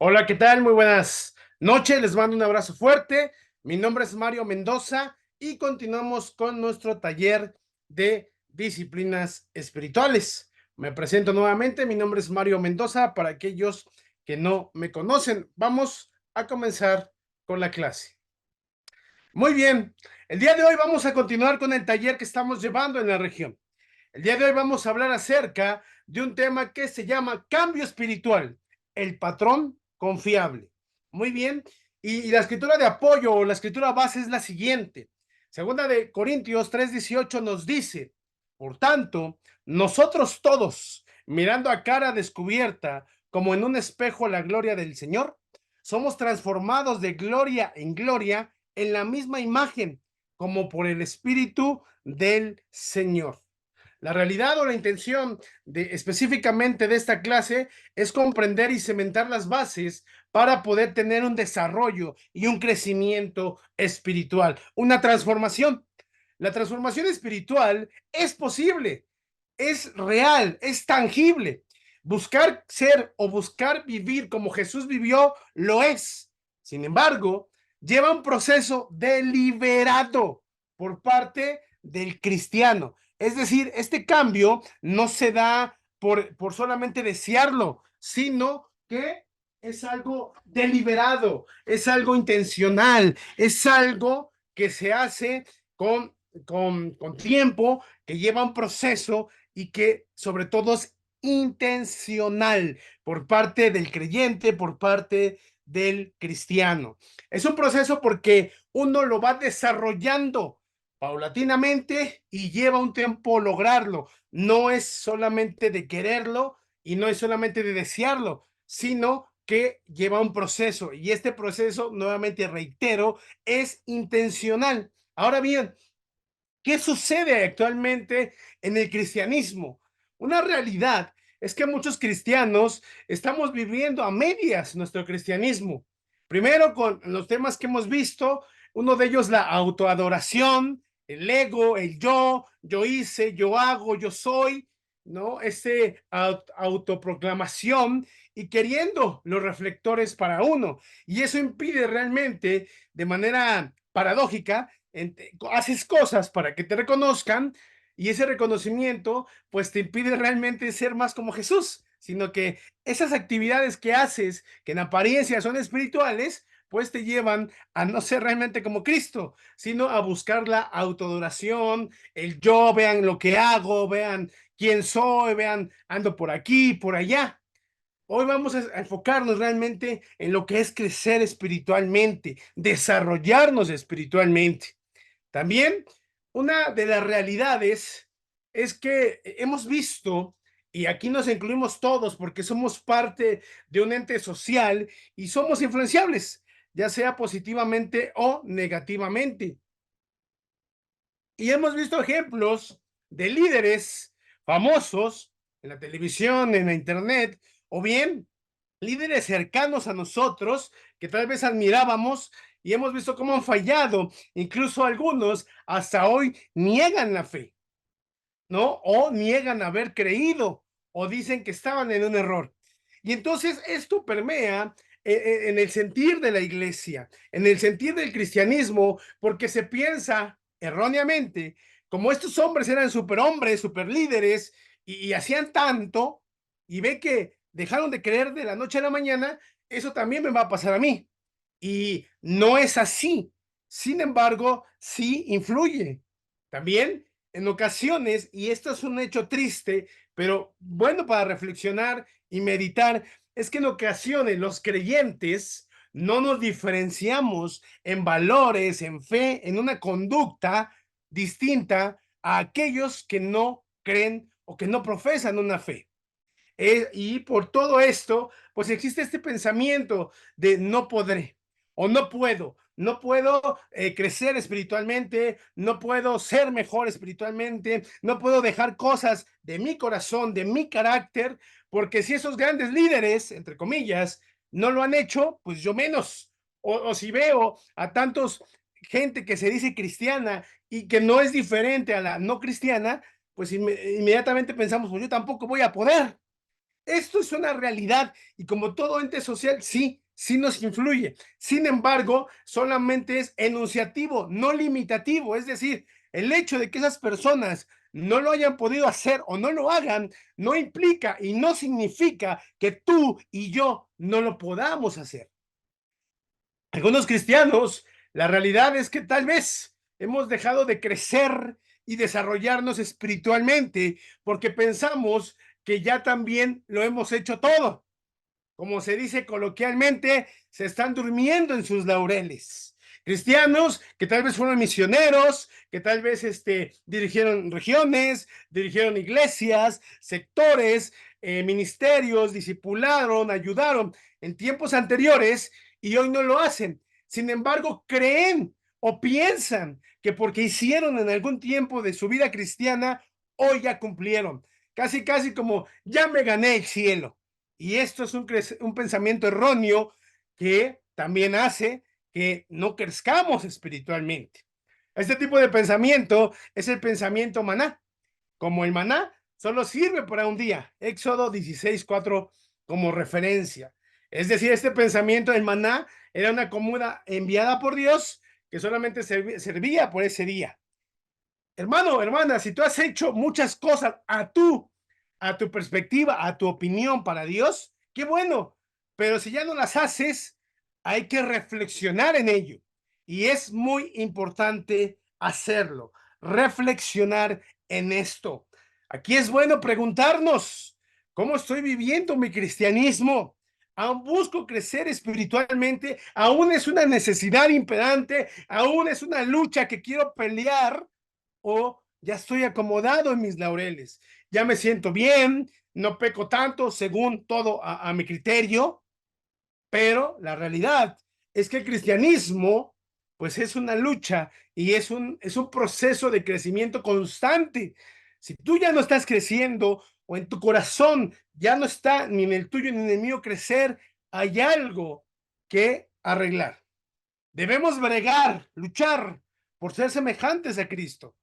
Hola, ¿qué tal? Muy buenas noches. Les mando un abrazo fuerte. Mi nombre es Mario Mendoza y continuamos con nuestro taller de disciplinas espirituales. Me presento nuevamente. Mi nombre es Mario Mendoza. Para aquellos que no me conocen, vamos a comenzar con la clase. Muy bien. El día de hoy vamos a continuar con el taller que estamos llevando en la región. El día de hoy vamos a hablar acerca de un tema que se llama cambio espiritual, el patrón confiable. Muy bien, y la escritura de apoyo o la escritura base es la siguiente. Segunda de Corintios 3:18 nos dice, por tanto, nosotros todos, mirando a cara descubierta, como en un espejo la gloria del Señor, somos transformados de gloria en gloria en la misma imagen, como por el Espíritu del Señor. La realidad o la intención específicamente de esta clase es comprender y cementar las bases para poder tener un desarrollo y un crecimiento espiritual, una transformación. La transformación espiritual es posible, es real, es tangible. Buscar ser o buscar vivir como Jesús vivió lo es. Sin embargo, lleva un proceso deliberado por parte del cristiano. Es decir, este cambio no se da por solamente desearlo, sino que es algo deliberado, es algo intencional, es algo que se hace con tiempo, que lleva un proceso y que sobre todo es intencional por parte del creyente, por parte del cristiano. Es un proceso porque uno lo va desarrollando paulatinamente y lleva un tiempo lograrlo. No es solamente de quererlo y no es solamente de desearlo, sino que lleva un proceso y este proceso, nuevamente reitero, es intencional. Ahora bien, ¿qué sucede actualmente en el cristianismo? Una realidad es que muchos cristianos estamos viviendo a medias nuestro cristianismo. Primero con los temas que hemos visto, uno de ellos la autoadoración, el ego, el yo hice, yo hago, yo soy, ¿no? Ese autoproclamación y queriendo los reflectores para uno. Y eso impide realmente, de manera paradójica, haces cosas para que te reconozcan y ese reconocimiento pues te impide realmente ser más como Jesús, sino que esas actividades que haces, que en apariencia son espirituales, pues te llevan a no ser realmente como Cristo, sino a buscar la autoadoración, el yo, vean lo que hago, vean quién soy, vean, ando por aquí, por allá. Hoy vamos a enfocarnos realmente en lo que es crecer espiritualmente, desarrollarnos espiritualmente. También una de las realidades es que hemos visto, y aquí nos incluimos todos porque somos parte de un ente social y somos influenciables, ya sea positivamente o negativamente. Y hemos visto ejemplos de líderes famosos en la televisión, en la internet, o bien líderes cercanos a nosotros que tal vez admirábamos y hemos visto cómo han fallado. Incluso algunos hasta hoy niegan la fe, ¿no? O niegan haber creído o dicen que estaban en un error. Y entonces esto permea en el sentir de la iglesia, en el sentir del cristianismo, porque se piensa erróneamente, como estos hombres eran superhombres, superlíderes y hacían tanto, y ve que dejaron de creer de la noche a la mañana, eso también me va a pasar a mí. Y no es así. Sin embargo, sí influye. También en ocasiones, y esto es un hecho triste, pero bueno para reflexionar y meditar, es que en ocasiones los creyentes no nos diferenciamos en valores, en fe, en una conducta distinta a aquellos que no creen o que no profesan una fe. Y por todo esto, pues existe este pensamiento de no podré o no puedo crecer espiritualmente, no puedo ser mejor espiritualmente, no puedo dejar cosas de mi corazón, de mi carácter, porque si esos grandes líderes, entre comillas, no lo han hecho, pues yo menos. O si veo a tantos gente que se dice cristiana y que no es diferente a la no cristiana, pues inmediatamente pensamos, pues yo tampoco voy a poder. Esto es una realidad y como todo ente social, sí, sí nos influye. Sin embargo, solamente es enunciativo, no limitativo. Es decir, el hecho de que esas personas no lo hayan podido hacer o no lo hagan, no implica y no significa que tú y yo no lo podamos hacer. Algunos cristianos, la realidad es que tal vez hemos dejado de crecer y desarrollarnos espiritualmente porque pensamos que ya también lo hemos hecho todo. Como se dice coloquialmente, se están durmiendo en sus laureles. Cristianos que tal vez fueron misioneros, que tal vez dirigieron regiones, dirigieron iglesias, sectores, ministerios, discipularon, ayudaron en tiempos anteriores y hoy no lo hacen. Sin embargo, creen o piensan que porque hicieron en algún tiempo de su vida cristiana, hoy ya cumplieron. Casi, casi como ya me gané el cielo. Y esto es un pensamiento erróneo que también hace que no crezcamos espiritualmente. Este tipo de pensamiento es el pensamiento maná. Como el maná solo sirve para un día. Éxodo 16:4 como referencia. Es decir, este pensamiento del maná era una comida enviada por Dios que solamente servía por ese día. Hermano, hermana, si tú has hecho muchas cosas a tu perspectiva, a tu opinión para Dios, qué bueno. Pero si ya no las haces, hay que reflexionar en ello. Y es muy importante hacerlo, reflexionar en esto. Aquí es bueno preguntarnos, ¿cómo estoy viviendo mi cristianismo? ¿Aún busco crecer espiritualmente? ¿Aún es una necesidad imperante? ¿Aún es una lucha que quiero pelear? ¿O ya estoy acomodado en mis laureles? Ya me siento bien, no peco tanto según todo a mi criterio, pero la realidad es que el cristianismo pues es una lucha y es un proceso de crecimiento constante. Si tú ya no estás creciendo o en tu corazón ya no está ni en el tuyo ni en el mío crecer, hay algo que arreglar. Debemos bregar, luchar por ser semejantes a Cristo.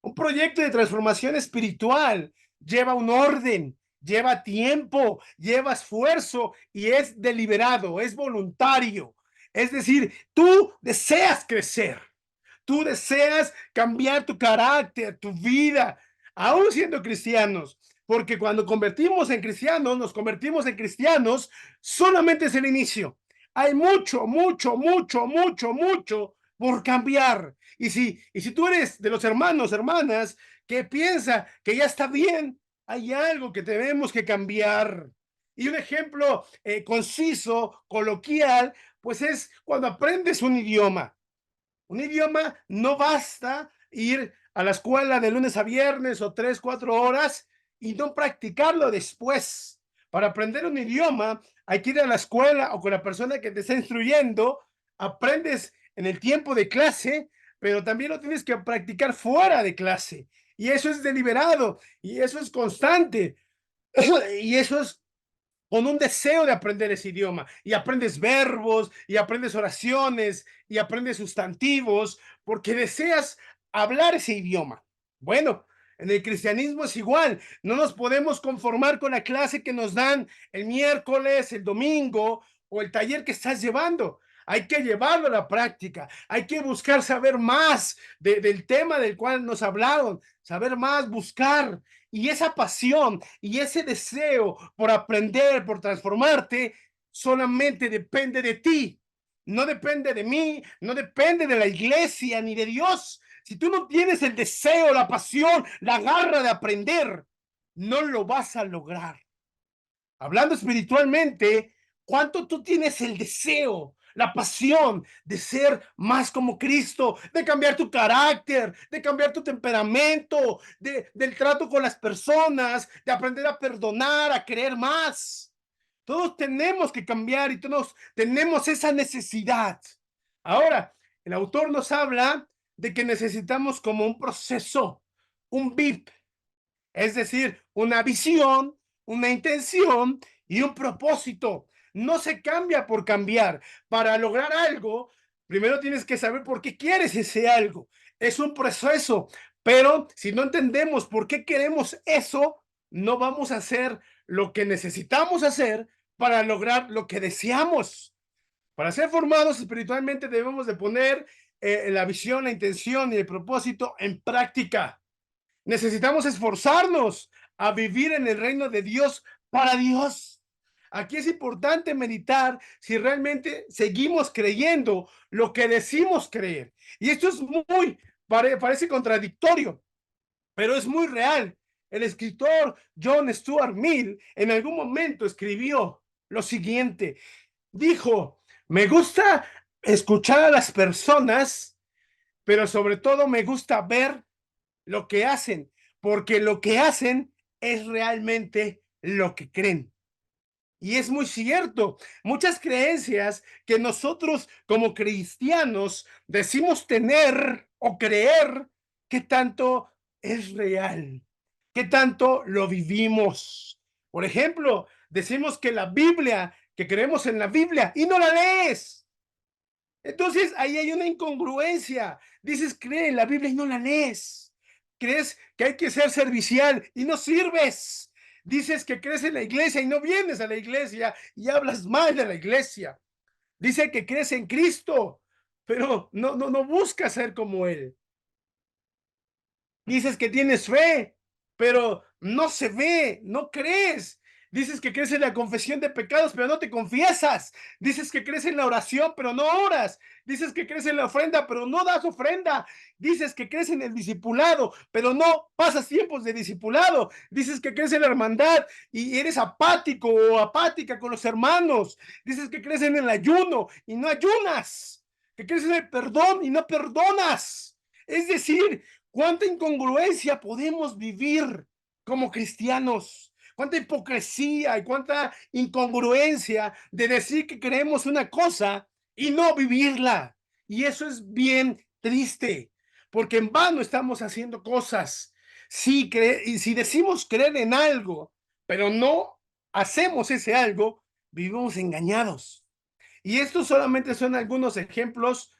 Un proyecto de transformación espiritual lleva un orden, lleva tiempo, lleva esfuerzo y es deliberado, es voluntario. Es decir, tú deseas crecer, tú deseas cambiar tu carácter, tu vida, aún siendo cristianos, porque cuando convertimos en cristianos, nos convertimos en cristianos, solamente es el inicio. Hay mucho, mucho, mucho, mucho, mucho por cambiar. Y si tú eres de los hermanos, hermanas, que piensa que ya está bien, hay algo que tenemos que cambiar. Y un ejemplo conciso, coloquial, pues es cuando aprendes un idioma. Un idioma no basta ir a la escuela de lunes a viernes o 3, 4 horas y no practicarlo después. Para aprender un idioma hay que ir a la escuela o con la persona que te está instruyendo, aprendes en el tiempo de clase, pero también lo tienes que practicar fuera de clase. Y eso es deliberado y eso es constante y eso es con un deseo de aprender ese idioma y aprendes verbos y aprendes oraciones y aprendes sustantivos porque deseas hablar ese idioma. Bueno, en el cristianismo es igual, no nos podemos conformar con la clase que nos dan el miércoles, el domingo o el taller que estás llevando. Hay que llevarlo a la práctica, hay que buscar saber más del tema del cual nos hablaron, saber más, buscar. Y esa pasión y ese deseo por aprender, por transformarte, solamente depende de ti. No depende de mí, no depende de la iglesia ni de Dios. Si tú no tienes el deseo, la pasión, la garra de aprender, no lo vas a lograr. Hablando espiritualmente, ¿cuánto tú tienes el deseo, la pasión de ser más como Cristo, de cambiar tu carácter, de cambiar tu temperamento, del trato con las personas, de aprender a perdonar, a creer más? Todos tenemos que cambiar y todos tenemos esa necesidad. Ahora, el autor nos habla de que necesitamos como un proceso, un VIP, es decir, una visión, una intención y un propósito. No se cambia por cambiar. Para lograr algo, primero tienes que saber por qué quieres ese algo. Es un proceso, pero si no entendemos por qué queremos eso, no vamos a hacer lo que necesitamos hacer para lograr lo que deseamos. Para ser formados espiritualmente debemos de poner la visión, la intención y el propósito en práctica. Necesitamos esforzarnos a vivir en el reino de Dios para Dios. Aquí es importante meditar si realmente seguimos creyendo lo que decimos creer. Y esto es parece contradictorio, pero es muy real. El escritor John Stuart Mill en algún momento escribió lo siguiente. Dijo, me gusta escuchar a las personas, pero sobre todo me gusta ver lo que hacen, porque lo que hacen es realmente lo que creen. Y es muy cierto, muchas creencias que nosotros como cristianos decimos tener o creer, ¿qué tanto es real? ¿Qué tanto lo vivimos? Por ejemplo, decimos que la Biblia, que creemos en la Biblia y no la lees. Entonces, ahí hay una incongruencia. Dices, cree en la Biblia y no la lees. Crees que hay que ser servicial y no sirves. Dices que crees en la iglesia y no vienes a la iglesia y hablas mal de la iglesia. Dice que crees en Cristo, pero no buscas ser como Él. Dices que tienes fe, pero no se ve, no crees. Dices que crees en la confesión de pecados, pero no te confiesas. Dices que crees en la oración, pero no oras. Dices que crees en la ofrenda, pero no das ofrenda. Dices que crees en el discipulado, pero no pasas tiempos de discipulado. Dices que crees en la hermandad y eres apático o apática con los hermanos. Dices que crees en el ayuno y no ayunas. Que crees en el perdón y no perdonas. Es decir, ¿cuánta incongruencia podemos vivir como cristianos? ¿Cuánta hipocresía y cuánta incongruencia de decir que creemos una cosa y no vivirla? Y eso es bien triste, porque en vano estamos haciendo cosas. Y si decimos creer en algo, pero no hacemos ese algo, vivimos engañados. Y estos solamente son algunos ejemplos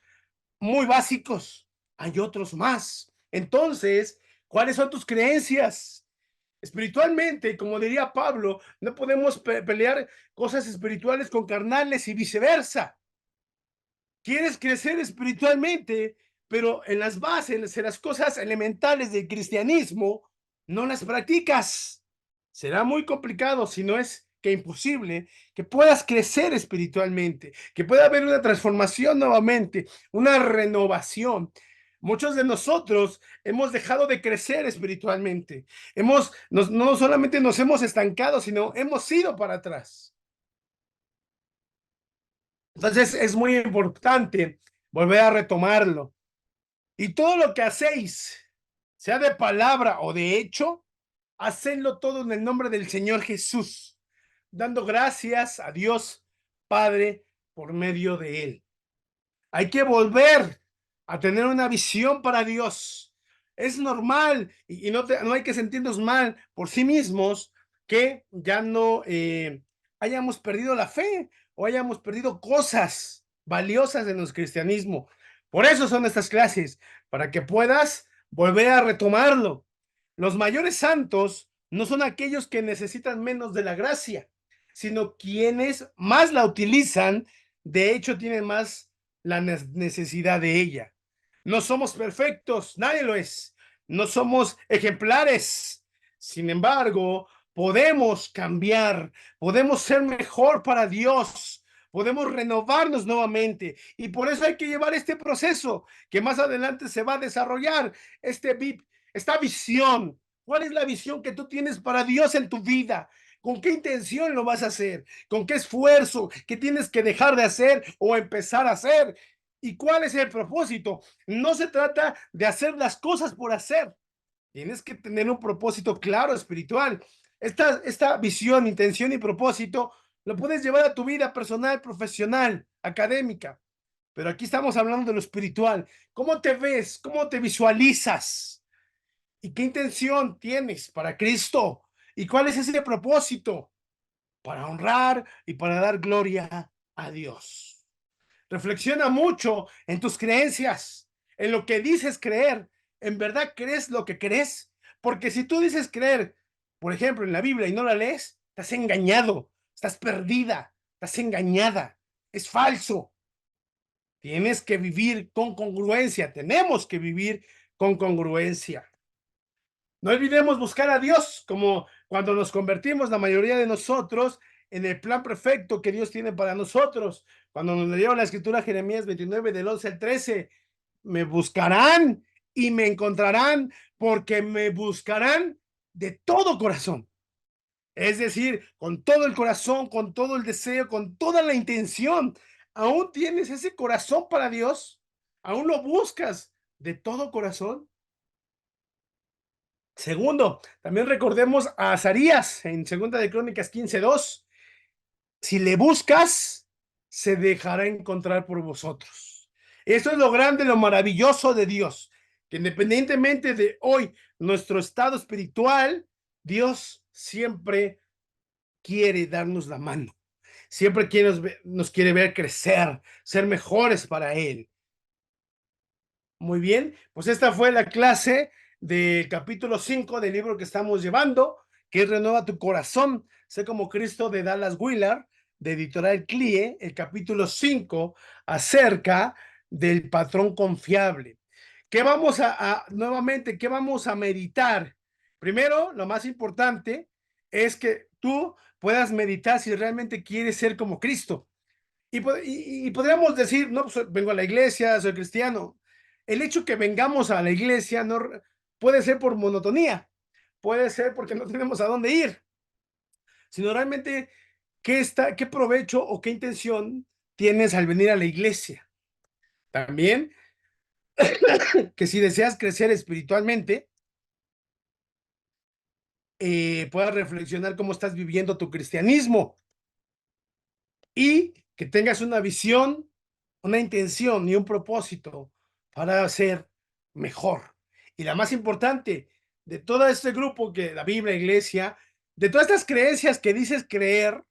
muy básicos. Hay otros más. Entonces, ¿cuáles son tus creencias? Espiritualmente, como diría Pablo, no podemos pelear cosas espirituales con carnales y viceversa. Quieres crecer espiritualmente, pero en las bases, en las cosas elementales del cristianismo, no las practicas. Será muy complicado, si no es que imposible, que puedas crecer espiritualmente, que pueda haber una transformación nuevamente, una renovación. Muchos de nosotros hemos dejado de crecer espiritualmente. No solamente nos hemos estancado, sino hemos ido para atrás. Entonces es muy importante volver a retomarlo. Y todo lo que hacéis, sea de palabra o de hecho, hacedlo todo en el nombre del Señor Jesús, dando gracias a Dios Padre por medio de Él. Hay que volver a tener una visión para Dios. Es normal y no hay que sentirnos mal por sí mismos que ya no hayamos perdido la fe o hayamos perdido cosas valiosas en nuestro cristianismo. Por eso son estas clases, para que puedas volver a retomarlo. Los mayores santos no son aquellos que necesitan menos de la gracia, sino quienes más la utilizan, de hecho tienen más la necesidad de ella. No somos perfectos, nadie lo es. No somos ejemplares. Sin embargo, podemos cambiar, podemos ser mejor para Dios, podemos renovarnos nuevamente. Y por eso hay que llevar este proceso que más adelante se va a desarrollar, esta visión. ¿Cuál es la visión que tú tienes para Dios en tu vida? ¿Con qué intención lo vas a hacer? ¿Con qué esfuerzo? ¿Qué tienes que dejar de hacer o empezar a hacer? ¿Y cuál es el propósito? No se trata de hacer las cosas por hacer. Tienes que tener un propósito claro espiritual. Esta visión, intención y propósito lo puedes llevar a tu vida personal, profesional, académica. Pero aquí estamos hablando de lo espiritual. ¿Cómo te ves? ¿Cómo te visualizas? ¿Y qué intención tienes para Cristo? ¿Y cuál es ese propósito? Para honrar y para dar gloria a Dios. Reflexiona mucho en tus creencias, en lo que dices creer. ¿En verdad crees lo que crees? Porque si tú dices creer, por ejemplo, en la Biblia y no la lees, estás engañado, estás perdida, estás engañada, es falso. Tienes que vivir con congruencia, tenemos que vivir con congruencia. No olvidemos buscar a Dios, como cuando nos convertimos, la mayoría de nosotros, en el plan perfecto que Dios tiene para nosotros. Cuando nos leyeron la escritura Jeremías 29, del 11 al 13, me buscarán y me encontrarán, porque me buscarán de todo corazón. Es decir, con todo el corazón, con todo el deseo, con toda la intención. ¿Aún tienes ese corazón para Dios? ¿Aún lo buscas de todo corazón? Segundo, también recordemos a Azarías en Segunda de Crónicas 15:2. Si le buscas, se dejará encontrar por vosotros. Eso es lo grande, lo maravilloso de Dios, que independientemente de hoy nuestro estado espiritual, Dios siempre quiere darnos la mano. Siempre quiere nos quiere ver crecer, ser mejores para Él. Muy bien, pues esta fue la clase del capítulo 5 del libro que estamos llevando, que es Renueva tu corazón, sé como Cristo, de Dallas Willard, de Editorial CLIE, el capítulo 5 acerca del patrón confiable. ¿Qué vamos nuevamente, qué vamos a meditar? Primero, lo más importante es que tú puedas meditar si realmente quieres ser como Cristo. Y podríamos decir, no, pues vengo a la iglesia, soy cristiano. El hecho que vengamos a la iglesia no puede ser por monotonía, puede ser porque no tenemos a dónde ir, sino realmente qué provecho o qué intención tienes al venir a la iglesia. También que si deseas crecer espiritualmente, puedas reflexionar cómo estás viviendo tu cristianismo y que tengas una visión, una intención y un propósito para ser mejor. Y la más importante de todo este grupo, que la Biblia, iglesia, de todas estas creencias que dices creer,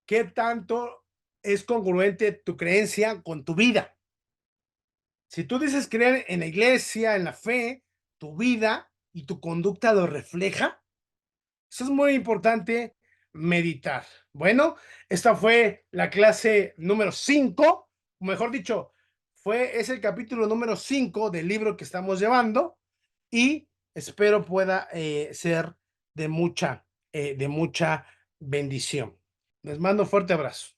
¿qué tanto es congruente tu creencia con tu vida? Si tú dices creer en la iglesia, en la fe, tu vida y tu conducta lo refleja. Eso es muy importante meditar. Bueno, esta fue la clase número 5, mejor dicho, es el capítulo número 5 del libro que estamos llevando y espero pueda ser de mucha bendición. Les mando un fuerte abrazo.